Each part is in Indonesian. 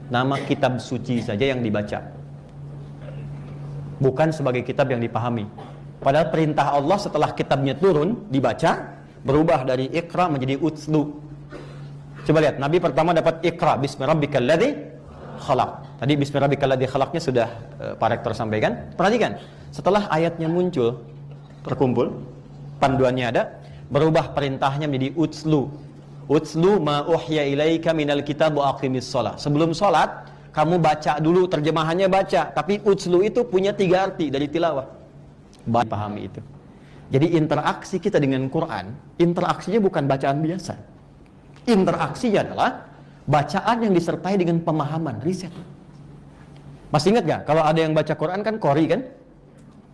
nama kitab suci saja yang dibaca, bukan sebagai kitab yang dipahami. Padahal perintah Allah setelah kitabnya turun dibaca berubah dari Iqra menjadi Utslu. Coba lihat, Nabi pertama dapat Iqra, Bismi rabbikal ladzi khalaq. Tadi Bismi rabbikal ladzi khalaqnya sudah Pak Rektor sampaikan. Perhatikan, setelah ayatnya muncul, terkumpul, panduannya ada, berubah perintahnya menjadi Utslu. Utslu ma uhya ilaika minal kitab wa aqimis shalah. Sebelum salat, kamu baca dulu, terjemahannya baca. Tapi Utslu itu punya 3 arti dari tilawah. Pahami itu. Jadi interaksi kita dengan Quran, interaksinya bukan bacaan biasa. Interaksinya adalah bacaan yang disertai dengan pemahaman, riset. Masih ingat gak? Kalau ada yang baca Quran kan qori kan?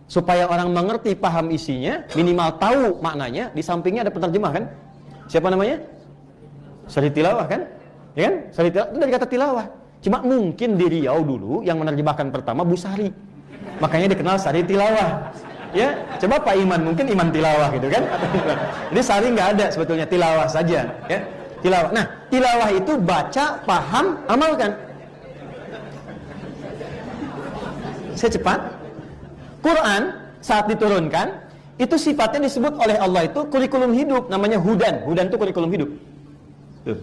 Supaya orang mengerti, paham isinya, minimal tahu maknanya, di sampingnya ada penerjemah kan? Siapa namanya? Sari tilawah kan? Ya kan? Sari tilawah itu dari kata tilawah. Cuma mungkin di Riau dulu yang menerjemahkan pertama Bu Sari. Makanya dikenal Sari Tilawah. Ya, coba Pak Iman, mungkin Iman Tilawah gitu kan? Jadi Sari nggak ada sebetulnya, tilawah saja, ya. Tilawah. Nah, tilawah itu baca, paham, amalkan. Saya cepat. Quran saat diturunkan itu sifatnya disebut oleh Allah itu kurikulum hidup, namanya hudan. Hudan itu kurikulum hidup. Tuh.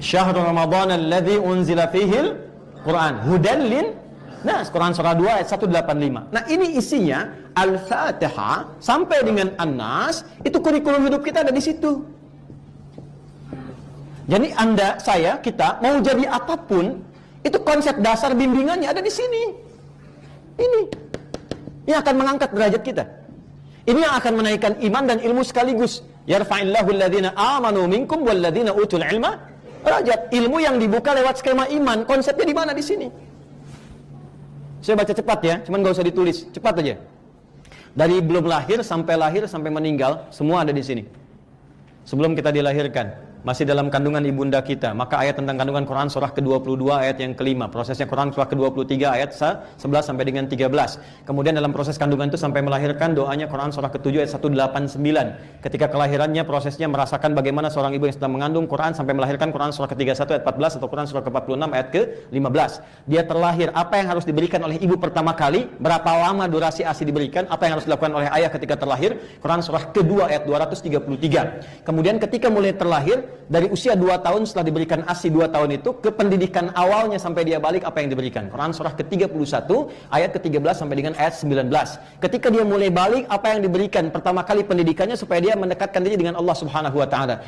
Syahrul Ramadan alladzi unzila fihil Quran hudan lin nas. Quran surah 2 ayat 185. Nah, ini isinya Al-Fatihah sampai dengan An-Nas, itu kurikulum hidup kita ada di situ. Jadi Anda, saya, kita mau jadi apapun, itu konsep dasar bimbingannya ada di sini. Ini yang akan mengangkat derajat kita. Ini yang akan menaikkan iman dan ilmu sekaligus. Yarfa'illahu alladhina amanu minkum walladhina utul ilma derajat. Ilmu yang dibuka lewat skema iman, konsepnya di mana? Di sini. Saya baca cepat ya, cuman gak usah ditulis, cepat aja. Dari belum lahir sampai meninggal, semua ada di sini. Sebelum kita dilahirkan, masih dalam kandungan ibunda kita, maka ayat tentang kandungan Quran surah ke-22 ayat yang kelima, prosesnya Quran surah ke-23 ayat 11 sampai dengan 13. Kemudian dalam proses kandungan itu sampai melahirkan, doanya Quran surah ke-7 ayat 189. Ketika kelahirannya, prosesnya merasakan bagaimana seorang ibu yang sedang mengandung, Quran sampai melahirkan, Quran surah ke-31 ayat 14 atau Quran surah ke-46 ayat ke-15. Dia terlahir, apa yang harus diberikan oleh ibu pertama kali, berapa lama durasi ASI diberikan, apa yang harus dilakukan oleh ayah ketika terlahir, Quran surah ke-2 ayat 233. Kemudian ketika mulai terlahir, dari usia 2 tahun setelah diberikan ASI 2 tahun itu, ke pendidikan awalnya sampai dia balik, apa yang diberikan? Quran surah ke-31 ayat ke-13 sampai dengan ayat 19. Ketika dia mulai balik, apa yang diberikan? Pertama kali pendidikannya supaya dia mendekatkan diri dengan Allah Subhanahu wa taala.